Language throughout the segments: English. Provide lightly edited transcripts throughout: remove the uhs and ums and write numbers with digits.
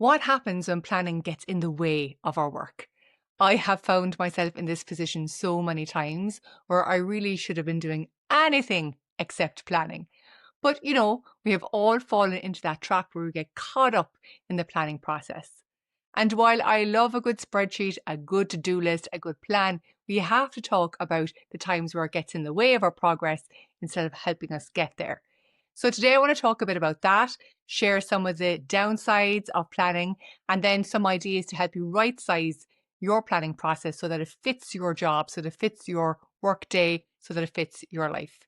What happens when planning gets in the way of our work? I have found myself in this position so many times where I really should have been doing anything except planning. But, we have all fallen into that trap where we get caught up in the planning process. And while I love a good spreadsheet, a good to-do list, a good plan, we have to talk about the times where it gets in the way of our progress instead of helping us get there. So today I want to talk a bit about that, share some of the downsides of planning, and then some ideas to help you right size your planning process so that it fits your job, so that it fits your work day, so that it fits your life.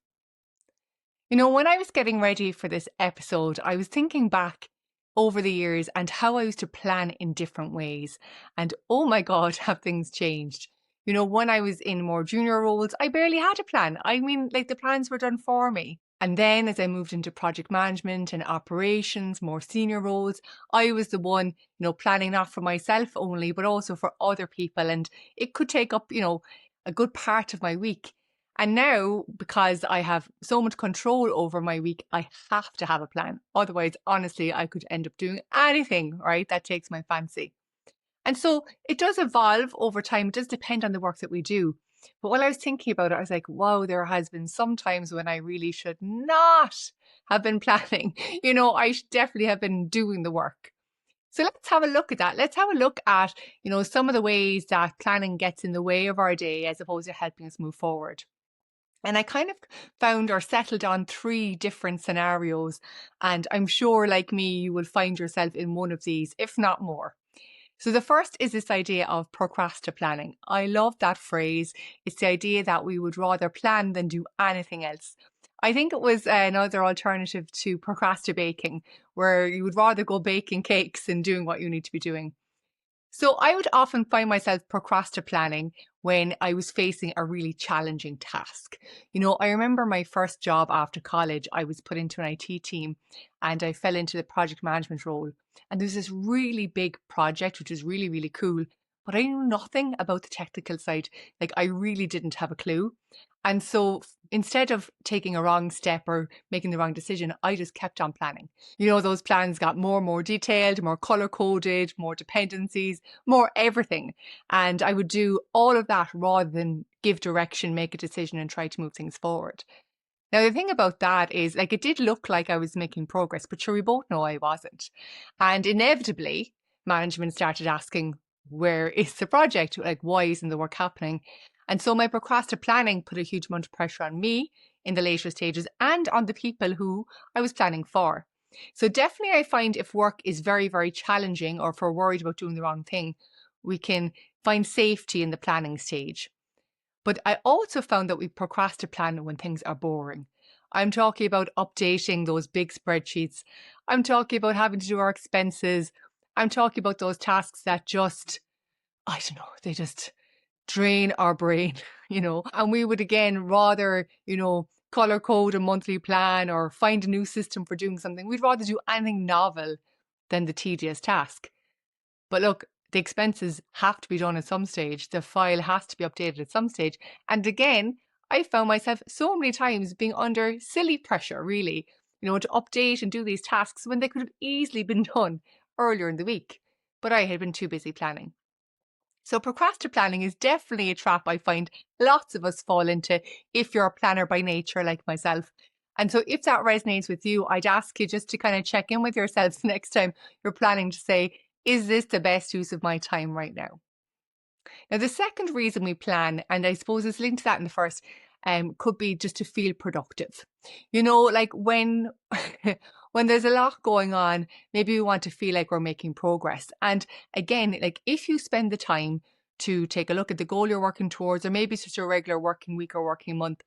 When I was getting ready for this episode, I was thinking back over the years and how I used to plan in different ways. And oh my God, have things changed. When I was in more junior roles, I barely had a plan. I mean, like the plans were done for me. And then as I moved into project management and operations, more senior roles, I was the one, planning not for myself only, but also for other people. And it could take up, a good part of my week. And now, because I have so much control over my week, I have to have a plan. Otherwise, honestly, I could end up doing anything, right? That takes my fancy. And so it does evolve over time. It does depend on the work that we do. But while I was thinking about it, I was like, wow, there has been some times when I really should not have been planning. I should definitely have been doing the work. So let's have a look at that. Let's have a look at, some of the ways that planning gets in the way of our day as opposed to helping us move forward. And I kind of found or settled on 3 different scenarios. And I'm sure, like me, you will find yourself in one of these, if not more. So the first is this idea of procrastinating. I love that phrase. It's the idea that we would rather plan than do anything else. I think it was another alternative to procrastinating, where you would rather go baking cakes than doing what you need to be doing. So I would often find myself procrastinating when I was facing a really challenging task. I remember my first job after college, I was put into an IT team and I fell into the project management role. And there's this really big project, which is really, really cool. But I knew nothing about the technical side. Like I really didn't have a clue. And so instead of taking a wrong step or making the wrong decision, I just kept on planning. Those plans got more and more detailed, more color coded, more dependencies, more everything. And I would do all of that rather than give direction, make a decision and try to move things forward. Now, the thing about that is like, it did look like I was making progress, but sure, we both know I wasn't. And inevitably, management started asking, where is the project? Like, why isn't the work happening? And so my procrastinating put a huge amount of pressure on me in the later stages and on the people who I was planning for. So definitely I find if work is very, very challenging or if we're worried about doing the wrong thing, we can find safety in the planning stage. But I also found that we procrastinate when things are boring. I'm talking about updating those big spreadsheets. I'm talking about having to do our expenses. I'm talking about those tasks that just, I don't know, they just drain our brain, and we would again rather, color code a monthly plan or find a new system for doing something. We'd rather do anything novel than the tedious task. But look, the expenses have to be done at some stage. The file has to be updated at some stage. And again, I found myself so many times being under silly pressure, really, to update and do these tasks when they could have easily been done earlier in the week. But I had been too busy planning. So procrastinating is definitely a trap I find lots of us fall into if you're a planner by nature like myself. And so if that resonates with you, I'd ask you just to kind of check in with yourselves next time you're planning to say, is this the best use of my time right now? Now, the second reason we plan, and I suppose it's linked to that in the first, could be just to feel productive. Like when when there's a lot going on, maybe we want to feel like we're making progress. And again, like if you spend the time to take a look at the goal you're working towards, or maybe it's just a regular working week or working month,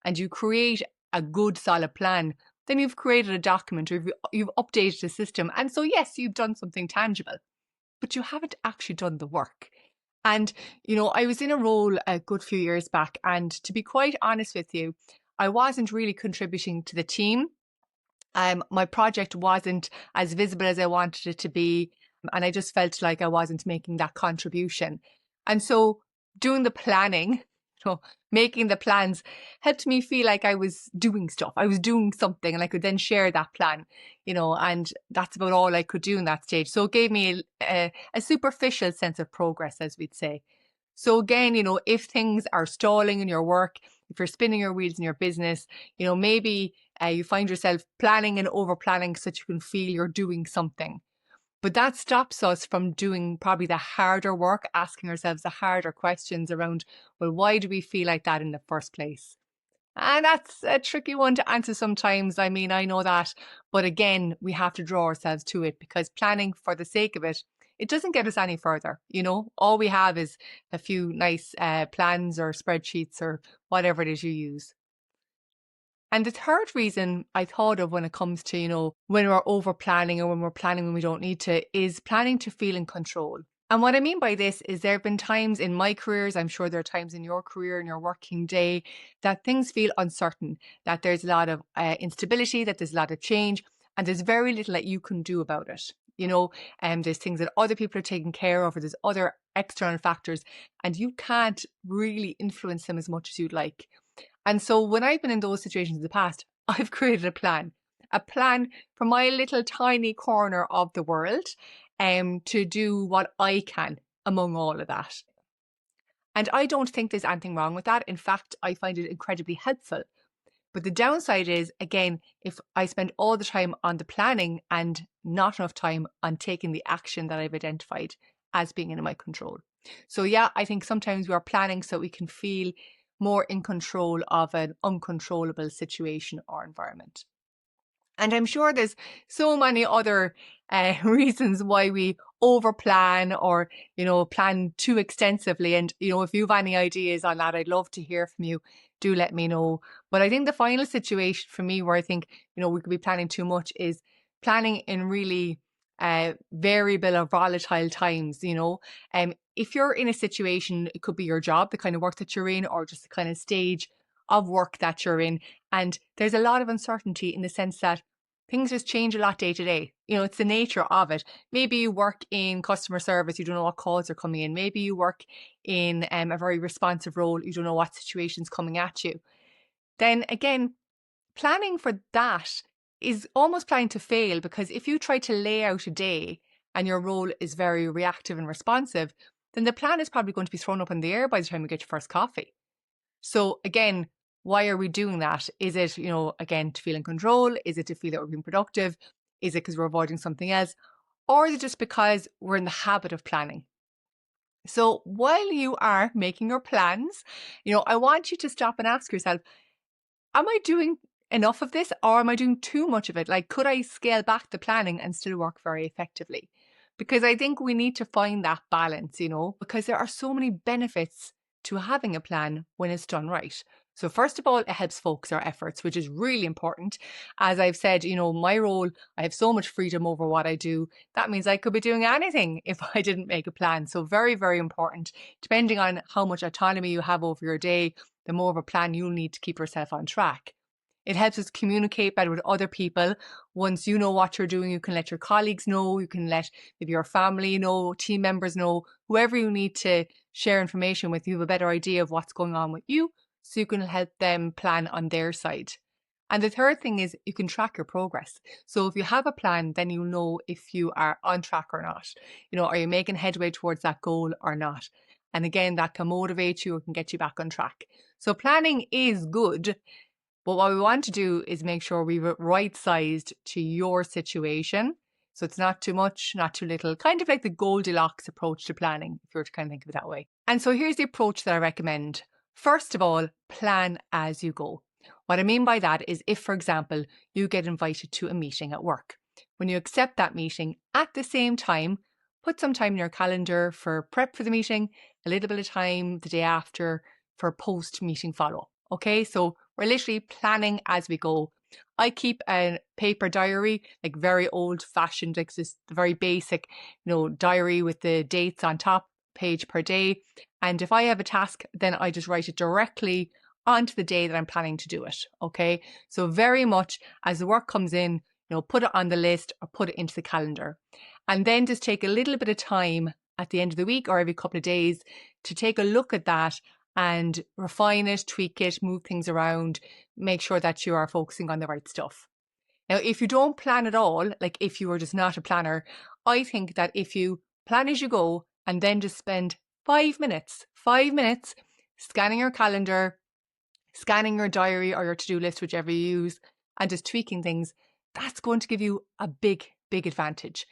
and you create a good solid plan, then you've created a document or you've updated the system. And so, yes, you've done something tangible, but you haven't actually done the work. And, I was in a role a good few years back, and to be quite honest with you, I wasn't really contributing to the team. My project wasn't as visible as I wanted it to be, and I just felt like I wasn't making that contribution. And so doing the planning making the plans helped me feel like I was doing stuff. I was doing something and I could then share that plan, and that's about all I could do in that stage. So it gave me a superficial sense of progress, as we'd say. So again, if things are stalling in your work, if you're spinning your wheels in your business, maybe you find yourself planning and over planning so that you can feel you're doing something. But that stops us from doing probably the harder work, asking ourselves the harder questions around, well, why do we feel like that in the first place? And that's a tricky one to answer sometimes. I mean, I know that. But again, we have to draw ourselves to it, because planning for the sake of it doesn't get us any further. All we have is a few nice plans or spreadsheets or whatever it is you use. And the third reason I thought of when it comes to, when we're over planning or when we're planning when we don't need to, is planning to feel in control. And what I mean by this is there have been times in my careers, I'm sure there are times in your career, in your working day, that things feel uncertain, that there's a lot of instability, that there's a lot of change, and there's very little that you can do about it. There's things that other people are taking care of, or there's other external factors, and you can't really influence them as much as you'd like. And so when I've been in those situations in the past, I've created a plan for my little tiny corner of the world, to do what I can among all of that. And I don't think there's anything wrong with that. In fact, I find it incredibly helpful. But the downside is, again, if I spend all the time on the planning and not enough time on taking the action that I've identified as being in my control. So yeah, I think sometimes we are planning so we can feel more in control of an uncontrollable situation or environment. And I'm sure there's so many other reasons why we over plan or, plan too extensively. And, if you have any ideas on that, I'd love to hear from you. Do let me know. But I think the final situation for me where I think, we could be planning too much is planning in really variable or volatile times, if you're in a situation, it could be your job, the kind of work that you're in, or just the kind of stage of work that you're in. And there's a lot of uncertainty in the sense that things just change a lot day to day. It's the nature of it. Maybe you work in customer service, you don't know what calls are coming in. Maybe you work in a very responsive role, you don't know what situation's coming at you. Then again, planning for that is almost planning to fail, because if you try to lay out a day and your role is very reactive and responsive, then the plan is probably going to be thrown up in the air by the time you get your first coffee. So again, why are we doing that? Is it, again, to feel in control? Is it to feel that we're being productive? Is it because we're avoiding something else? Or is it just because we're in the habit of planning? So while you are making your plans, I want you to stop and ask yourself, am I doing enough of this, or am I doing too much of it? Like, could I scale back the planning and still work very effectively? Because I think we need to find that balance, because there are so many benefits to having a plan when it's done right. So first of all, it helps focus our efforts, which is really important. As I've said, my role, I have so much freedom over what I do. That means I could be doing anything if I didn't make a plan. So very, very important. Depending on how much autonomy you have over your day, the more of a plan you'll need to keep yourself on track. It helps us communicate better with other people. Once you know what you're doing, you can let your colleagues know, you can let maybe your family know, team members know, whoever you need to share information with, you have a better idea of what's going on with you, so you can help them plan on their side. And the third thing is you can track your progress. So if you have a plan, then you'll know if you are on track or not. Are you making headway towards that goal or not? And again, that can motivate you or can get you back on track. So planning is good. But what we want to do is make sure we're right-sized to your situation. So it's not too much, not too little, kind of like the Goldilocks approach to planning, if you were to kind of think of it that way. And so here's the approach that I recommend. First of all, plan as you go. What I mean by that is if, for example, you get invited to a meeting at work, when you accept that meeting at the same time, put some time in your calendar for prep for the meeting, a little bit of time the day after for post-meeting follow-up. Okay, so we're literally planning as we go. I keep a paper diary, like very old fashioned, like this very basic, diary with the dates on top, page per day. And if I have a task, then I just write it directly onto the day that I'm planning to do it. Okay, so very much as the work comes in, put it on the list or put it into the calendar. And then just take a little bit of time at the end of the week or every couple of days to take a look at that and refine it, tweak it, move things around, make sure that you are focusing on the right stuff. Now, if you don't plan at all, like if you are just not a planner, I think that if you plan as you go and then just spend 5 minutes scanning your calendar, scanning your diary or your to-do list, whichever you use, and just tweaking things, that's going to give you a big advantage.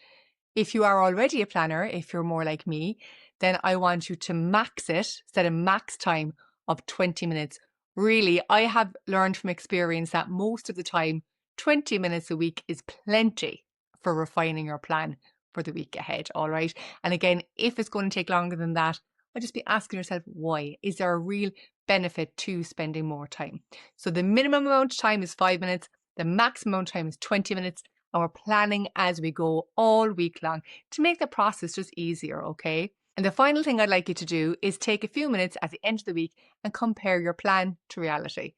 If you are already a planner, if you're more like me, then I want you to max it, set a max time of 20 minutes. Really, I have learned from experience that most of the time, 20 minutes a week is plenty for refining your plan for the week ahead, all right? And again, if it's going to take longer than that, I'll just be asking yourself, why? Is there a real benefit to spending more time? So the minimum amount of time is 5 minutes, the maximum amount of time is 20 minutes, and we're planning as we go all week long to make the process just easier, okay? And the final thing I'd like you to do is take a few minutes at the end of the week and compare your plan to reality.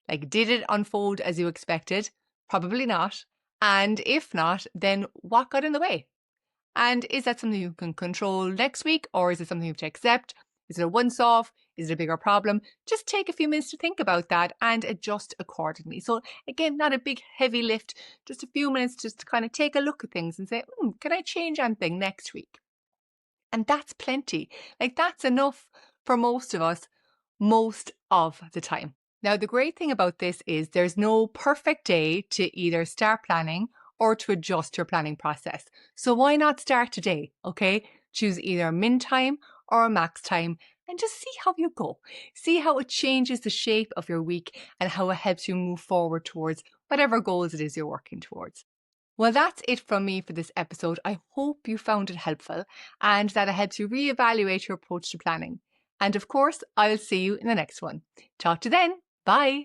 Like, did it unfold as you expected? Probably not. And if not, then what got in the way? And is that something you can control next week, or is it something you have to accept? Is it a once-off? Is it a bigger problem? Just take a few minutes to think about that and adjust accordingly. So again, not a big heavy lift, just a few minutes just to kind of take a look at things and say, can I change anything next week? And that's plenty. Like, that's enough for most of us most of the time. Now, the great thing about this is there's no perfect day to either start planning or to adjust your planning process. So why not start today, okay? Choose either a min time or a max time and just see how you go. See how it changes the shape of your week and how it helps you move forward towards whatever goals it is you're working towards. Well, that's it from me for this episode. I hope you found it helpful and that it helps you reevaluate your approach to planning. And of course, I'll see you in the next one. Talk to you then. Bye.